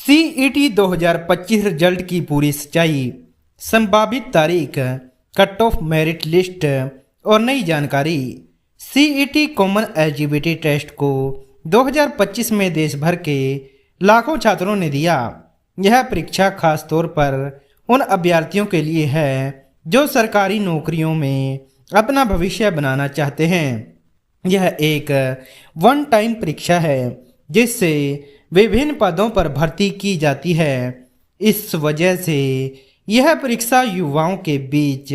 CET 2025 result की पूरी सच्चाई, संभावित तारीख, कट ऑफ मेरिट लिस्ट और नई जानकारी। सीईटी कॉमन एलिजिबिलिटी टेस्ट को 2025 में देश भर के लाखों छात्रों ने दिया। यह परीक्षा खास तौर पर उन अभ्यर्थियों के लिए है जो सरकारी नौकरियों में अपना भविष्य बनाना चाहते हैं। यह एक वन टाइम परीक्षा है जिससे विभिन्न पदों पर भर्ती की जाती है। इस वजह से यह परीक्षा युवाओं के बीच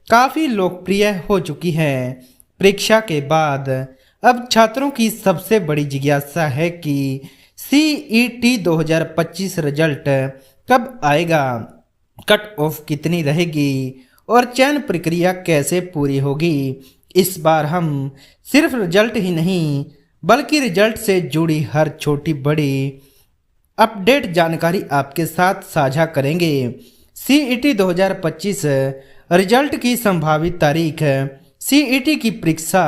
काफ़ी लोकप्रिय हो चुकी है। परीक्षा के बाद अब छात्रों की सबसे बड़ी जिज्ञासा है कि सीईटी 2025 रिजल्ट कब आएगा, कट ऑफ कितनी रहेगी और चयन प्रक्रिया कैसे पूरी होगी। इस बार हम सिर्फ रिजल्ट ही नहीं बल्कि रिजल्ट से जुड़ी हर छोटी बड़ी अपडेट जानकारी आपके साथ साझा करेंगे। सीईटी 2025 रिजल्ट की संभावित तारीख। सीईटी की परीक्षा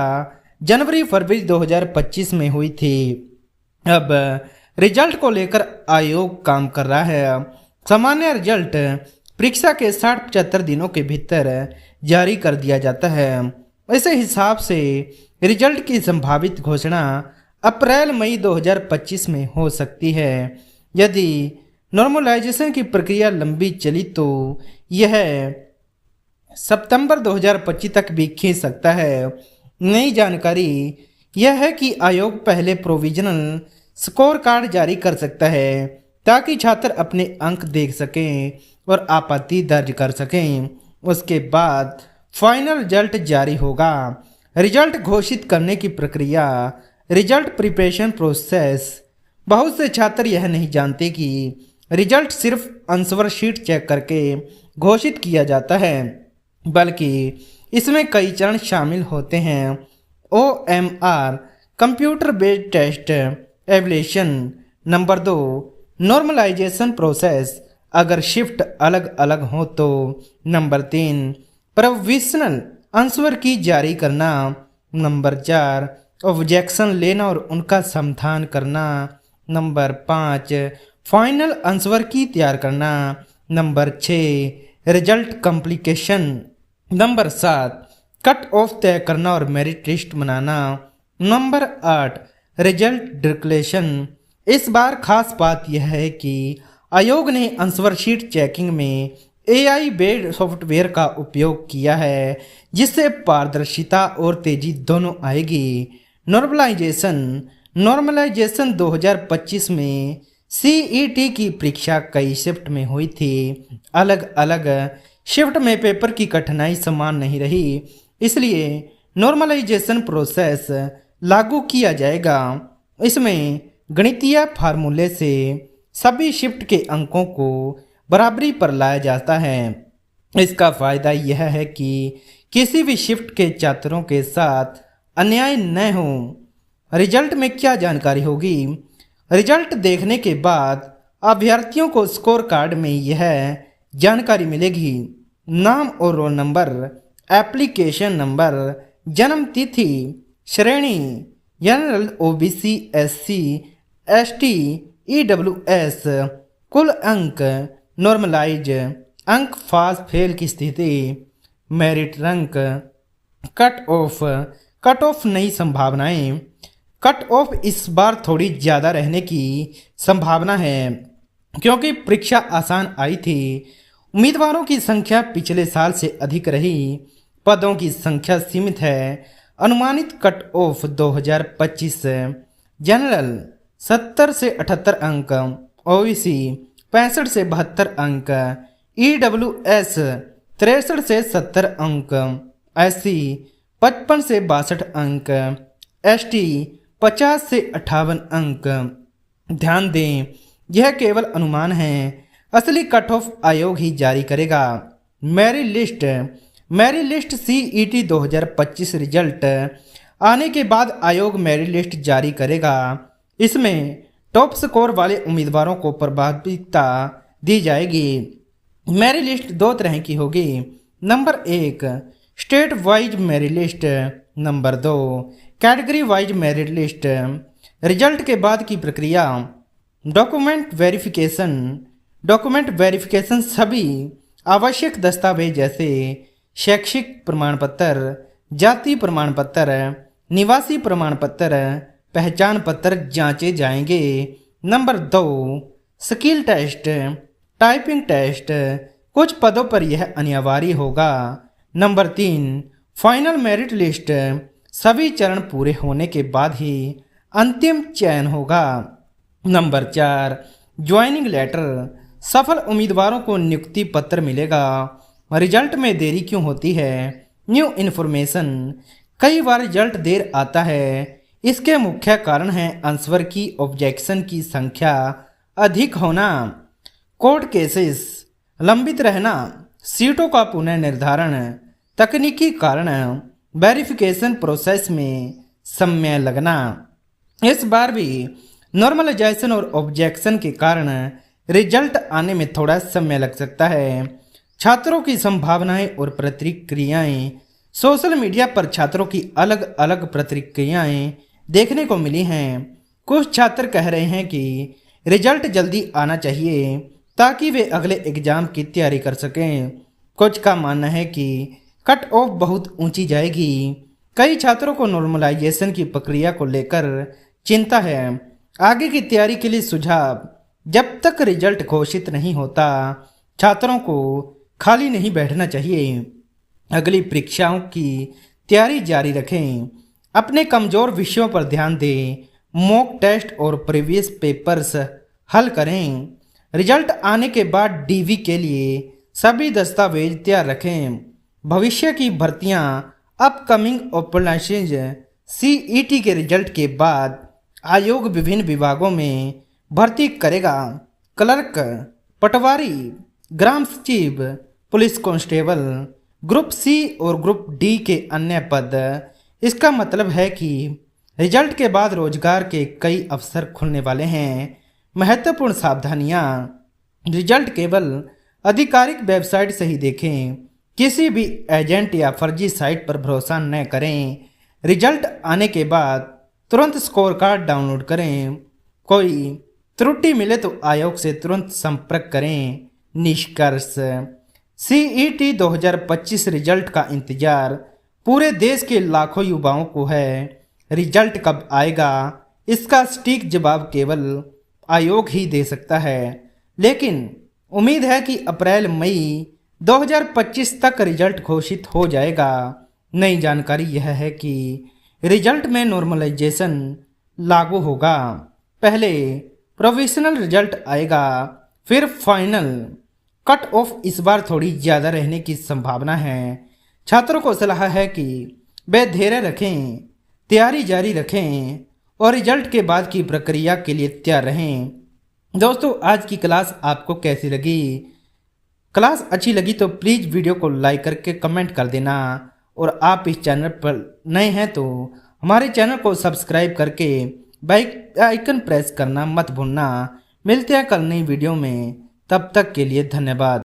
जनवरी-फरवरी 2025 में हुई थी। अब रिजल्ट को लेकर आयोग काम कर रहा है। सामान्य रिजल्ट परीक्षा के 60-75 दिनों के भीतर जारी कर दिया जाता है। इसी हिसाब से रिजल्ट की संभावित घोषणा अप्रैल-मई 2025 में हो सकती है। यदि नॉर्मलाइजेशन की प्रक्रिया लंबी चली तो यह सितंबर 2025 तक भी खींच सकता है। नई जानकारी यह है कि आयोग पहले प्रोविजनल स्कोर कार्ड जारी कर सकता है ताकि छात्र अपने अंक देख सकें और आपत्ति दर्ज कर सकें। उसके बाद फाइनल रिजल्ट जारी होगा। रिजल्ट घोषित करने की प्रक्रिया, रिजल्ट प्रिपरेशन प्रोसेस। बहुत से छात्र यह नहीं जानते कि रिजल्ट सिर्फ आंसर शीट चेक करके घोषित किया जाता है, बल्कि इसमें कई चरण शामिल होते हैं। OMR computer based test evaluation. Number 2 normalisation process, अगर शिफ्ट अलग अलग हो तो। नंबर 3 प्रोविजनल आंसर की जारी करना। नंबर 4 ऑब्जेक्शन लेना और उनका समाधान करना। नंबर 5 फाइनल आंसर की तैयार करना। Number 6 result complication. Number 7 cut off तय करना और मेरिट लिस्ट बनाना। Number 8 result declaration. इस बार खास बात यह है कि आयोग ने आंसर शीट चेकिंग में AI बेस्ड सॉफ्टवेयर का उपयोग किया है जिससे पारदर्शिता और तेजी दोनों आएगी। नॉर्मलाइजेशन 2025 में सीईटी की परीक्षा कई शिफ्ट में हुई थी। अलग अलग शिफ्ट में पेपर की कठिनाई समान नहीं रही, इसलिए नॉर्मलाइजेशन प्रोसेस लागू किया जाएगा। इसमें गणितीय फार्मूले से सभी शिफ्ट के अंकों को बराबरी पर लाया जाता है। इसका फायदा यह है कि किसी भी शिफ्ट के छात्रों के साथ अन्याय न हो। रिजल्ट में क्या जानकारी होगी? रिजल्ट देखने के बाद अभ्यर्थियों को स्कोर कार्ड में यह जानकारी मिलेगी: नाम और रोल नंबर, एप्लीकेशन नंबर, जन्म तिथि, श्रेणी general, OBC, SC, ST, EWS, कुल अंक, नॉर्मलाइज अंक, पास फेल की स्थिति, मेरिट रैंक, कट ऑफ नई संभावनाएं। कट ऑफ इस बार थोड़ी ज़्यादा रहने की संभावना है क्योंकि परीक्षा आसान आई थी। उम्मीदवारों की संख्या पिछले साल से अधिक रही। पदों की संख्या सीमित है। अनुमानित कट ऑफ 2025 जनरल 70 से 78 अंक, OBC 65 से 72 अंक, EWS 63 से 70 अंक, SC 55 से 62 अंक, ST 50 से 58 अंक। ध्यान दें, यह केवल अनुमान है। असली कट ऑफ आयोग ही जारी करेगा। मेरिट लिस्ट सीईटी 2025 रिजल्ट आने के बाद आयोग मेरिट लिस्ट जारी करेगा। इसमें टॉप स्कोर वाले उम्मीदवारों को प्राथमिकता दी जाएगी। मेरिट लिस्ट 2 तरह की होगी। Number 1 state wise merit list. Number 2 category wise merit list. Result के बाद की प्रक्रिया। डॉक्यूमेंट वेरिफिकेशन सभी आवश्यक दस्तावेज जैसे शैक्षिक प्रमाण पत्र, जाति प्रमाण पत्र, निवासी प्रमाण पत्र, पहचान पत्र जांचे जाएंगे। Number 2, skill test, typing test, कुछ पदों पर यह अनिवार्य होगा। नंबर 3, फाइनल मेरिट लिस्ट, सभी चरण पूरे होने के बाद ही अंतिम चयन होगा। नंबर 4, ज्वाइनिंग लेटर, सफल उम्मीदवारों को नियुक्ति पत्र मिलेगा। रिजल्ट में देरी क्यों होती है? न्यू इन्फॉर्मेशन, कई बार रिजल्ट देर आता है। इसके मुख्य कारण है आंसर की ऑब्जेक्शन की संख्या अधिक होना, कोर्ट केसेस लंबित रहना, सीटों का पुनर्निर्धारण, तकनीकी कारण, वेरिफिकेशन प्रोसेस में समय लगना। इस बार भी नॉर्मलाइजेशन और ऑब्जेक्शन के कारण रिजल्ट आने में थोड़ा समय लग सकता है। छात्रों की संभावनाएं और प्रतिक्रियाएं, सोशल मीडिया पर छात्रों की अलग अलग प्रतिक्रियाएं देखने को मिली हैं। कुछ छात्र कह रहे हैं कि रिजल्ट जल्दी आना चाहिए ताकि वे अगले एग्जाम की तैयारी कर सकें। कुछ का मानना है कि कट ऑफ बहुत ऊंची जाएगी। कई छात्रों को नॉर्मलाइजेशन की प्रक्रिया को लेकर चिंता है। आगे की तैयारी के लिए सुझाव, जब तक रिजल्ट घोषित नहीं होता छात्रों को खाली नहीं बैठना चाहिए। अगली परीक्षाओं की तैयारी जारी रखें। अपने कमज़ोर विषयों पर ध्यान दें। मॉक टेस्ट और प्रीवियस पेपर्स हल करें। रिजल्ट आने के बाद डीवी के लिए सभी दस्तावेज तैयार रखें। भविष्य की भर्तियां, अपकमिंग ओपनलाइसेंस, सीईटी के रिजल्ट के बाद आयोग विभिन्न विभागों में भर्ती करेगा। क्लर्क, पटवारी, ग्राम सचिव, पुलिस कांस्टेबल, ग्रुप सी और ग्रुप डी के अन्य पद। इसका मतलब है कि रिजल्ट के बाद रोजगार के कई अवसर खुलने वाले हैं। महत्वपूर्ण सावधानियां, रिजल्ट केवल आधिकारिक वेबसाइट से ही देखें। किसी भी एजेंट या फर्जी साइट पर भरोसा न करें। रिजल्ट आने के बाद तुरंत स्कोर कार्ड डाउनलोड करें। कोई त्रुटि मिले तो आयोग से तुरंत संपर्क करें। निष्कर्ष, सीईटी 2025 रिजल्ट का इंतजार पूरे देश के लाखों युवाओं को है। रिजल्ट कब आएगा इसका सटीक जवाब केवल आयोग ही दे सकता है, लेकिन उम्मीद है कि अप्रैल-मई 2025 तक रिजल्ट घोषित हो जाएगा। नई जानकारी यह है कि रिजल्ट में नॉर्मलाइजेशन लागू होगा। पहले प्रोविजनल रिजल्ट आएगा, फिर फाइनल। कट ऑफ इस बार थोड़ी ज़्यादा रहने की संभावना है। छात्रों को सलाह है कि वे धैर्य रखें, तैयारी जारी रखें और रिजल्ट के बाद की प्रक्रिया के लिए तैयार रहें। दोस्तों, आज की क्लास आपको कैसी लगी? क्लास अच्छी लगी तो प्लीज़ वीडियो को लाइक करके कमेंट कर देना, और आप इस चैनल पर नए हैं तो हमारे चैनल को सब्सक्राइब करके बेल आइकन प्रेस करना मत भूलना। मिलते हैं कल नई वीडियो में, तब तक के लिए धन्यवाद।